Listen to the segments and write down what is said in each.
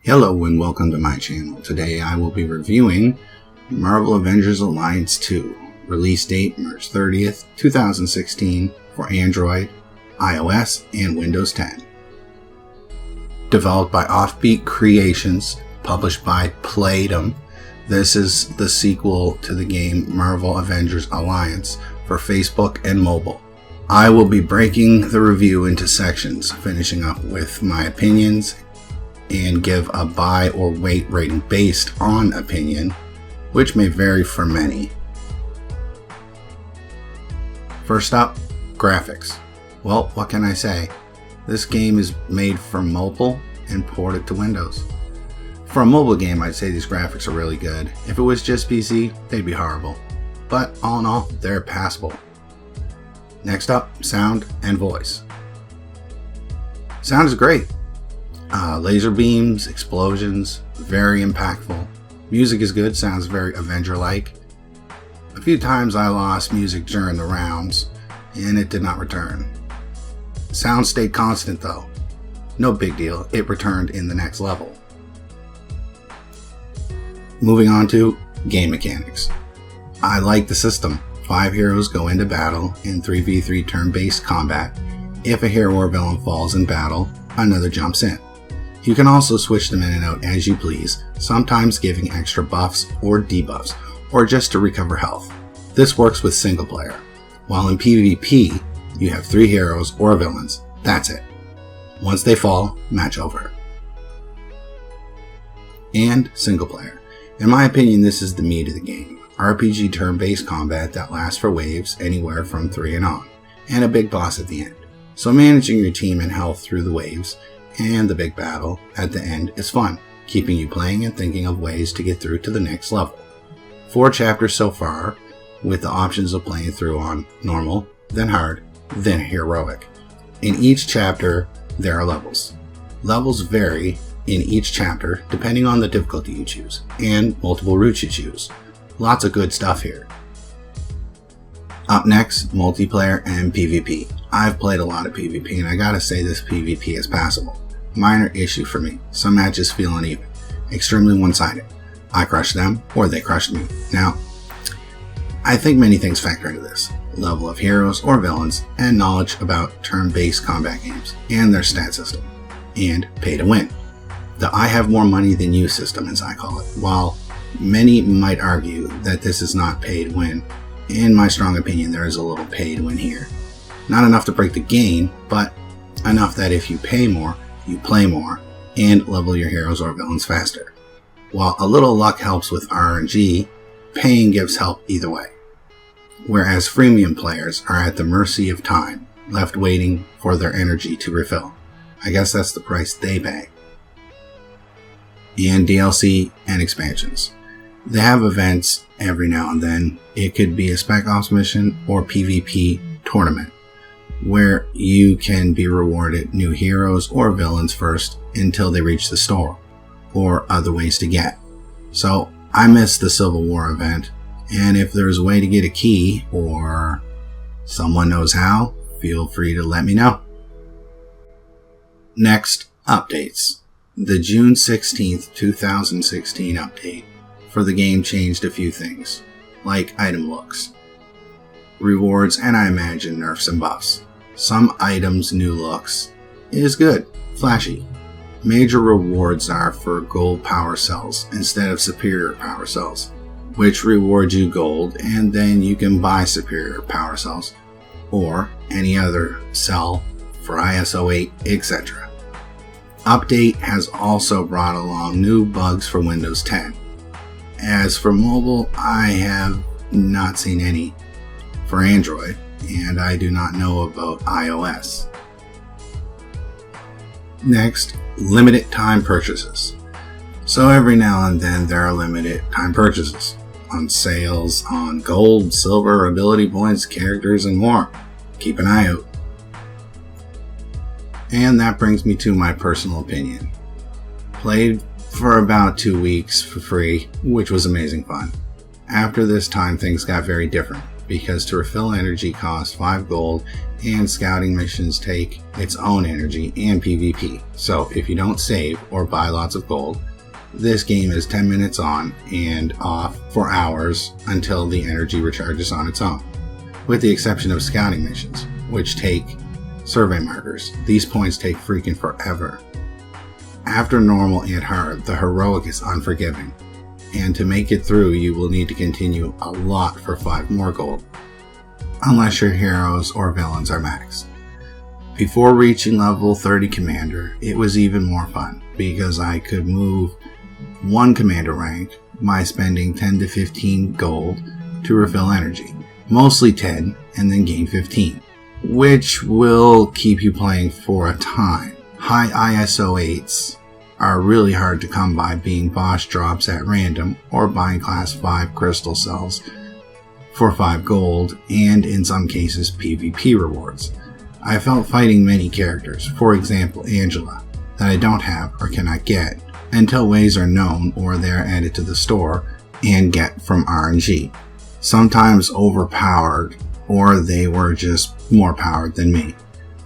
Hello and welcome to my channel. Today I will be reviewing Marvel Avengers Alliance 2. Release date March 30th, 2016 for Android, iOS, and Windows 10. Developed by Offbeat Creations, published by Playdom. This is the sequel to the game Marvel Avengers Alliance for Facebook and mobile. I will be breaking the review into sections, finishing up with my opinions and give a buy or wait rating based on opinion, which may vary for many. First up, graphics. Well, what can I say? This game is made for mobile and ported to Windows. For a mobile game, I'd say these graphics are really good. If it was just PC, they'd be horrible. But all in all, they're passable. Next up, sound and voice. Sound is great. Laser beams, explosions, very impactful. Music is good, sounds very Avenger-like. A few times I lost music during the rounds, and it did not return. Sound stayed constant though. No big deal, it returned in the next level. Moving on to game mechanics. I like the system. 5 heroes go into battle in 3v3 turn-based combat. If a hero or villain falls in battle, another jumps in. You can also switch them in and out as you please, sometimes giving extra buffs or debuffs, or just to recover health. This works with single player. While in PvP, you have 3 heroes or villains. That's it. Once they fall, match over. And single player. In my opinion, this is the meat of the game. RPG turn-based combat that lasts for waves anywhere from 3 and on, and a big boss at the end. So managing your team and health through the waves and the big battle at the end is fun, keeping you playing and thinking of ways to get through to the next level. 4 chapters so far, with the options of playing through on normal, then hard, then heroic. In each chapter, there are levels. Levels vary in each chapter depending on the difficulty you choose, and multiple routes you choose. Lots of good stuff here. Up next, multiplayer and PvP. I've played a lot of PvP and I gotta say this PvP is passable. Minor issue for me. Some matches feel uneven. Extremely one-sided. I crushed them or they crushed me. Now, I think many things factor into this. Level of heroes or villains and knowledge about turn-based combat games and their stat system. And pay to win. The I have more money than you system, as I call it. While many might argue that this is not pay to win, in my strong opinion there is a little pay to win here. Not enough to break the game, but enough that if you pay more, you play more, and level your heroes or villains faster. While a little luck helps with RNG, paying gives help either way. Whereas freemium players are at the mercy of time, left waiting for their energy to refill. I guess that's the price they pay. And DLC and expansions. They have events every now and then. It could be a Spec Ops mission or PvP tournament, where you can be rewarded new heroes or villains first until they reach the store, or other ways to get. So I missed the Civil War event, and if there's a way to get a key, or someone knows how, feel free to let me know. Next, updates. The June 16th, 2016 update for the game changed a few things, like item looks, rewards, and I imagine nerfs and buffs. Some items' new looks is good, flashy. Major rewards are for gold power cells instead of superior power cells, which reward you gold and then you can buy superior power cells or any other cell for ISO 8, etc. Update has also brought along new bugs for Windows 10. As for mobile, I have not seen any for Android, and I do not know about iOS. Next, limited time purchases. So every now and then there are limited time purchases on sales on gold, silver, ability points, characters, and more. Keep an eye out. And that brings me to my personal opinion. Played for about 2 weeks for free, which was amazing fun. After this time, things got very different. because to refill energy costs 5 gold and scouting missions take its own energy and PvP. So if you don't save or buy lots of gold, this game is 10 minutes on and off for hours until the energy recharges on its own, with the exception of scouting missions, which take survey markers. These points take freaking forever. After normal and hard, the heroic is unforgiving, and to make it through you will need to continue a lot for 5 more gold, unless your heroes or villains are maxed. Before reaching level 30 commander, it was even more fun, because I could move 1 commander rank by spending 10 to 15 gold to refill energy, mostly 10 and then gain 15, which will keep you playing for a time. High ISO 8s are really hard to come by, being boss drops at random or buying class 5 crystal cells for 5 gold, and in some cases PvP rewards. I felt fighting many characters, for example Angela, that I don't have or cannot get until ways are known or they are added to the store and get from RNG. Sometimes overpowered, or they were just more powered than me.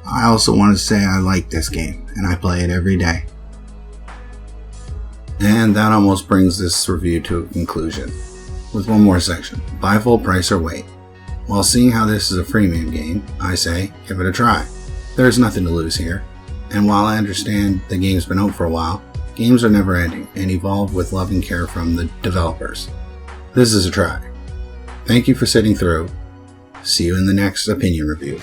I also want to say I like this game and I play it every day. And that almost brings this review to a conclusion, with one more section: buy full price or wait. While seeing how this is a freemium game, I say give it a try. There's nothing to lose here, and while I understand the game's been out for a while, games are never ending and evolve with love and care from the developers. This is a try. Thank you for sitting through. See you in the next opinion review.